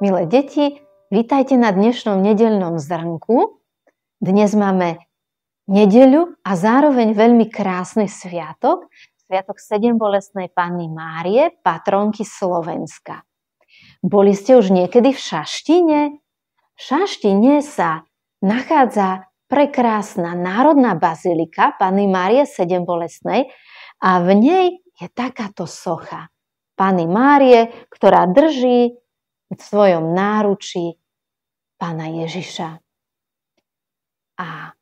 Milé deti, vítajte na dnešnom nedeľnom zrnku. Dnes máme nedeľu a zároveň veľmi krásny sviatok. Sviatok Sedembolestnej Panny Márie, patronky Slovenska. Boli ste už niekedy v Šaštine? V Šaštine sa nachádza prekrásna národná bazilika Panny Márie Sedembolestnej a v nej je takáto socha Panny Márie, ktorá drží v svojom náručí Pána Ježiša. A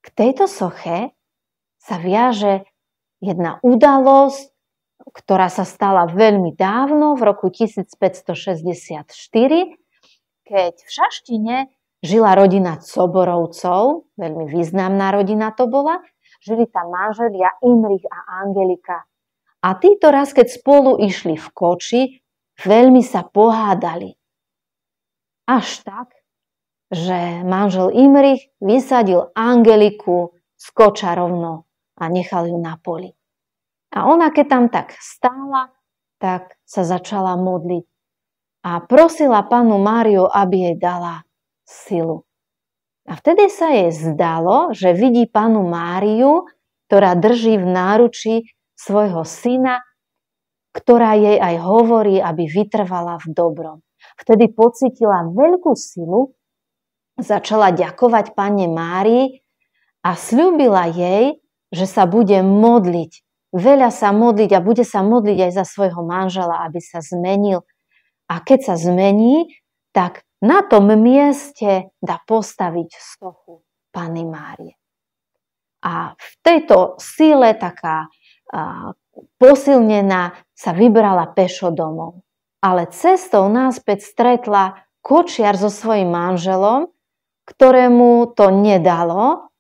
k tejto soche sa viaže jedna udalosť, ktorá sa stala veľmi dávno, v roku 1564, keď v Šaštine žila rodina Coborovcov, veľmi významná rodina to bola, žili tam manželia Imrich a Angelika. A títo raz, keď spolu išli v koči, veľmi sa pohádali. Až tak, že manžel Imrich vysadil Angeliku z koča rovno a nechal ju na poli. A ona, keď tam tak stála, tak sa začala modliť a prosila Pannu Máriu, aby jej dala silu. A vtedy sa jej zdalo, že vidí Pannu Máriu, ktorá drží v náručí svojho syna, ktorá jej aj hovorí, aby vytrvala v dobrom. Vtedy pocítila veľkú silu, začala ďakovať Panne Márii a sľúbila jej, že sa bude modliť. Veľa sa modliť a bude sa modliť aj za svojho manžela, aby sa zmenil. A keď sa zmení, tak na tom mieste dá postaviť sochu Panny Márie. A v tejto síle taká posilnená sa vybrala pešo domov. Ale cestou náspäť stretla kočiar so svojím manželom, ktorému to nedalo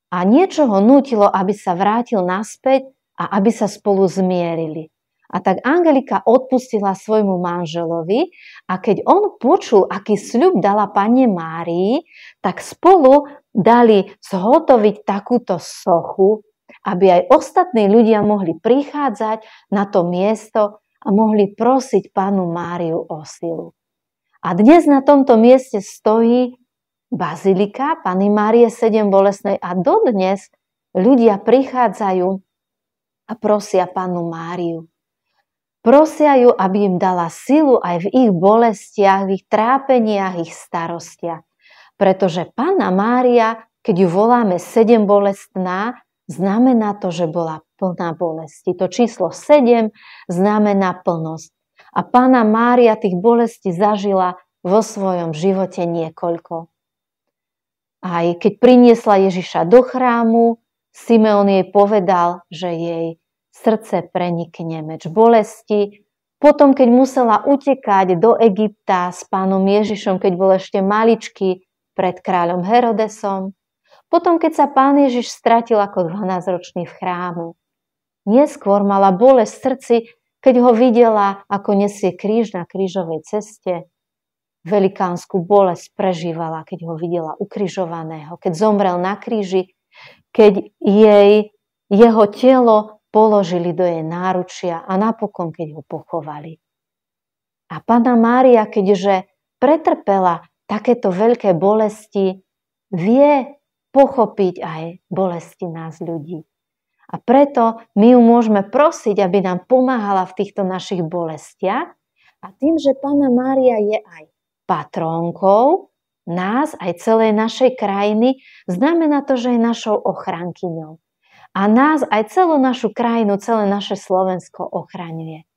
a niečo ho nútilo, aby sa vrátil naspäť a aby sa spolu zmierili. A tak Angelika odpustila svojmu manželovi a keď on počul, aký sľub dala Panne Márii, tak spolu dali zhotoviť takúto sochu, aby aj ostatní ľudia mohli prichádzať na to miesto a mohli prosiť Pannu Máriu o silu. A dnes na tomto mieste stojí bazilika Panny Márie Sedembolestnej a dodnes ľudia prichádzajú a prosia Pannu Máriu. Prosia ju, aby im dala silu aj v ich bolestiach, v ich trápeniach, ich starostiach. Pretože Panna Mária, keď ju voláme Sedembolestná, znamená to, že bola plná bolesti. To číslo 7 znamená plnosť. A Panna Mária tých bolestí zažila vo svojom živote niekoľko. Aj keď priniesla Ježiša do chrámu, Simeon jej povedal, že jej srdce prenikne meč bolesti. Potom, keď musela utekať do Egypta s Pánom Ježišom, keď bol ešte maličký pred kráľom Herodesom. Potom, keď sa Pán Ježiš stratil ako 12-ročný v chrámu. Neskôr mala bolesť v srdci, keď ho videla, ako nesie kríž na krížovej ceste. Velikánsku bolesť prežívala, keď ho videla ukrižovaného, keď zomrel na kríži, keď jeho telo položili do jej náručia a napokon, keď ho pochovali. A Panna Mária, keďže pretrpela takéto veľké bolesti, vie pochopiť aj bolesti nás ľudí. A preto my ju môžeme prosiť, aby nám pomáhala v týchto našich bolestiach. A tým, že Panna Mária je aj patrónkou nás, aj celej našej krajiny, znamená to, že je našou ochrankyňou. A nás, aj celú našu krajinu, celé naše Slovensko ochraňuje.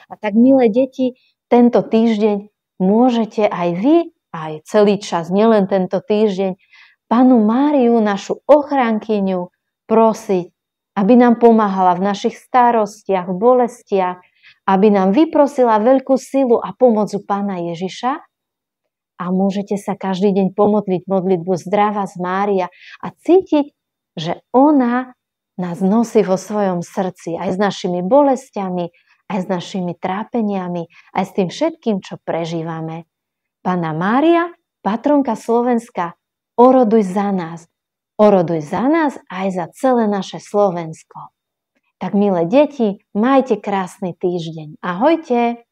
A tak, milé deti, tento týždeň môžete aj vy, aj celý čas, nielen tento týždeň, Pannu Máriu, našu ochrankyňu, prosiť, aby nám pomáhala v našich starostiach, bolestiach, aby nám vyprosila veľkú silu a pomoc u Pána Ježiša. A môžete sa každý deň pomodliť modlitbu Zdravá z Mária a cítiť, že ona nás nosí vo svojom srdci aj s našimi bolestiami, aj s našimi trápeniami, aj s tým všetkým, čo prežívame. Panna Mária, patronka Slovenska, oroduj za nás. Oroduj za nás aj za celé naše Slovensko. Tak, milé deti, majte krásny týždeň. Ahojte!